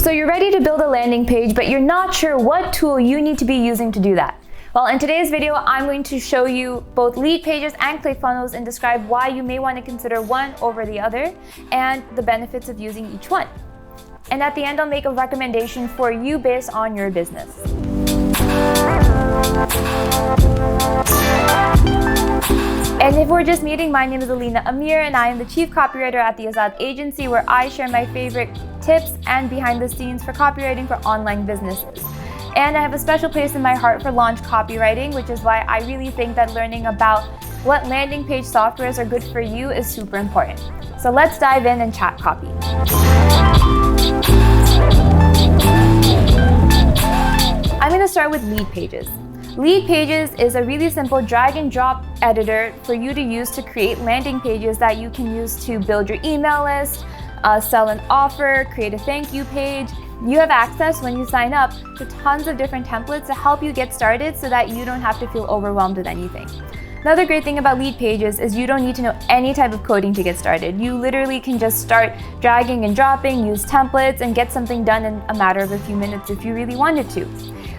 So you're ready to build a landing page, but you're not sure what tool you need to be using to do that. Well, in today's video, I'm going to show you both Leadpages and Clickfunnels and describe why you may want to consider one over the other and the benefits of using each one. And at the end, I'll make a recommendation for you based on your business. And if we're just meeting, my name is Alina Amir and I am the Chief Copywriter at the Azad Agency, where I share my favorite tips and behind the scenes for copywriting for online businesses. And I have a special place in my heart for launch copywriting, which is why I really think that learning about what landing page softwares are good for you is super important. So let's dive in and chat copy. I'm going to start with Leadpages. Leadpages is a really simple drag and drop editor for you to use to create landing pages that you can use to build your email list, sell an offer, create a thank you page. You have access when you sign up to tons of different templates to help you get started so that you don't have to feel overwhelmed with anything. Another great thing about Leadpages is you don't need to know any type of coding to get started. You literally can just start dragging and dropping, use templates, and get something done in a matter of a few minutes if you really wanted to.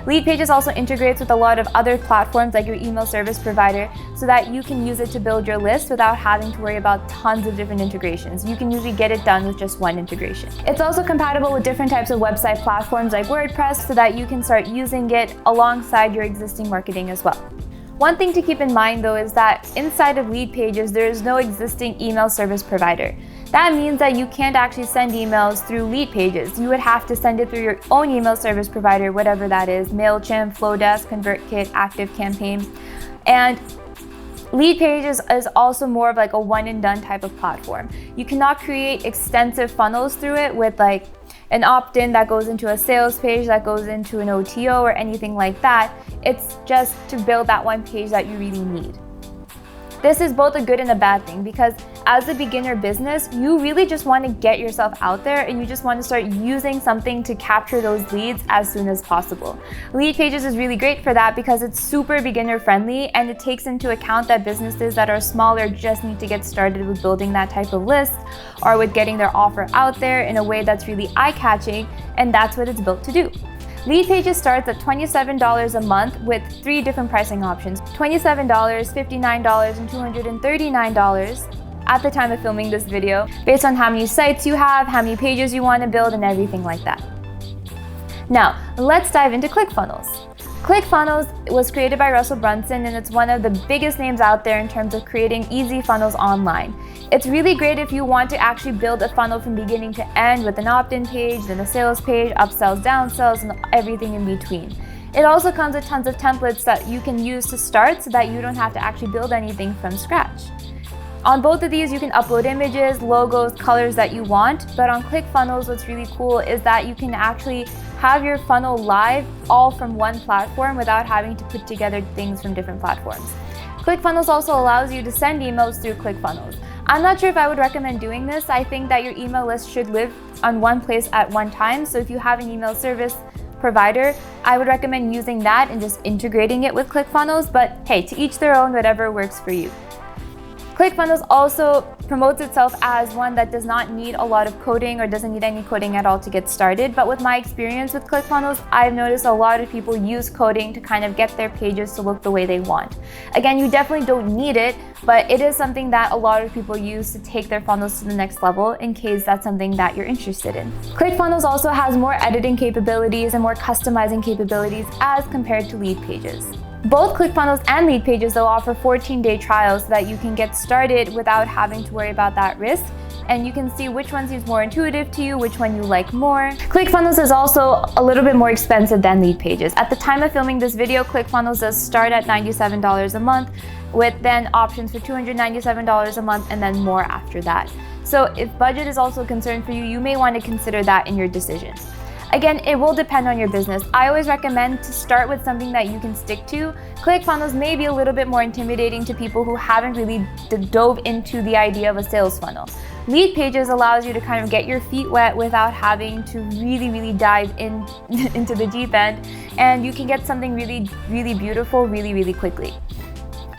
Leadpages also integrates with a lot of other platforms like your email service provider so that you can use it to build your list without having to worry about tons of different integrations. You can usually get it done with just one integration. It's also compatible with different types of website platforms like WordPress so that you can start using it alongside your existing marketing as well. One thing to keep in mind though is that inside of Leadpages, there is no existing email service provider. That means that you can't actually send emails through Leadpages. You would have to send it through your own email service provider, whatever that is, MailChimp, Flowdesk, ConvertKit, ActiveCampaign. And Leadpages is also more of like a one and done type of platform. You cannot create extensive funnels through it with like an opt-in that goes into a sales page, that goes into an OTO or anything like that. It's just to build that one page that you really need. This is both a good and a bad thing because as a beginner business, you really just want to get yourself out there and you just want to start using something to capture those leads as soon as possible. Leadpages is really great for that because it's super beginner friendly and it takes into account that businesses that are smaller just need to get started with building that type of list or with getting their offer out there in a way that's really eye-catching, and that's what it's built to do. Leadpages starts at $27 a month with 3 different pricing options: $27, $59, and $239 at the time of filming this video, based on how many sites you have, how many pages you want to build, and everything like that. Now, let's dive into Clickfunnels. Clickfunnels was created by BRUNSON and it's one of the biggest names out there in terms of creating easy funnels online. It's really great if you want to actually build a funnel from beginning to end with an opt-in page, then a sales page, upsells, downsells, and everything in between. It also comes with tons of templates that you can use to start so that you don't have to actually build anything from scratch. On both of these, you can upload images, logos, colors that you want, but on Clickfunnels, what's really cool is that you can actually have your funnel live all from one platform without having to put together things from different platforms. Clickfunnels also allows you to send emails through Clickfunnels. I'm not sure if I would recommend doing this. I think that your email list should live on one place at one time. So if you have an email service provider, I would recommend using that and just integrating it with Clickfunnels. But hey, to each their own, whatever works for you. Clickfunnels also promotes itself as one that does not need a lot of coding or doesn't need any coding at all to get started. But with my experience with Clickfunnels, I've noticed a lot of people use coding to kind of get their pages to look the way they want. Again, you definitely don't need it, but it is something that a lot of people use to take their funnels to the next level in case that's something that you're interested in. Clickfunnels also has more editing capabilities and more customizing capabilities as compared to Leadpages. Both Clickfunnels and Leadpages though offer 14-day trials so that you can get started without having to worry about that risk, and you can see which one seems more intuitive to you, which one you like more. Clickfunnels is also a little bit more expensive than Leadpages. At the time of filming this video, Clickfunnels does start at $97 a month with then options for $297 a month and then more after that. So if budget is also a concern for you, you may want to consider that in your decision. Again, it will depend on your business. I always recommend to start with something that you can stick to. Clickfunnels may be a little bit more intimidating to people who haven't really dove into the idea of a sales funnel. Leadpages allows you to kind of get your feet wet without having to really dive into the deep end, and you can get something really beautiful really quickly.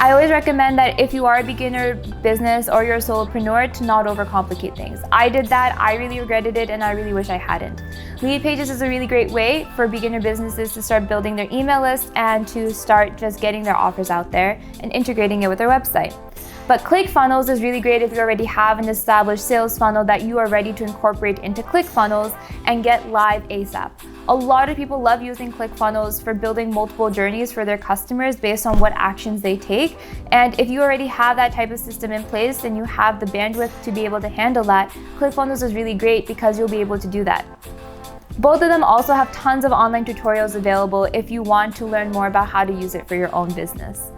I always recommend that if you are a beginner business or you're a solopreneur, to not overcomplicate things. I did that, I really regretted it, and I really wish I hadn't. Leadpages is a really great way for beginner businesses to start building their email list and to start just getting their offers out there and integrating it with their website. But Clickfunnels is really great if you already have an established sales funnel that you are ready to incorporate into Clickfunnels and get live ASAP. A lot of people love using Clickfunnels for building multiple journeys for their customers based on what actions they take. And if you already have that type of system in place and you have the bandwidth to be able to handle that, Clickfunnels is really great because you'll be able to do that. Both of them also have tons of online tutorials available if you want to learn more about how to use it for your own business.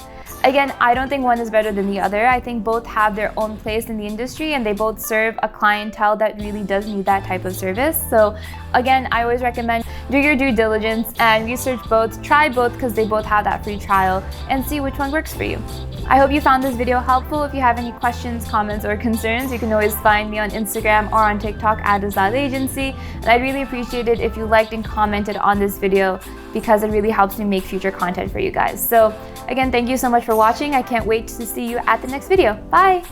Again, I don't think one is better than the other. I think both have their own place in the industry and they both serve a clientele that really does need that type of service. So again, I always recommend do your due diligence and research both, try both because they both have that free trial, and see which one works for you. I hope you found this video helpful. If you have any questions, comments, or concerns, you can always find me on Instagram or on TikTok at @agency. And I'd really appreciate it if you liked and commented on this video because it really helps me make future content for you guys. So again, thank you so much for watching. I can't wait to see you at the next video. Bye!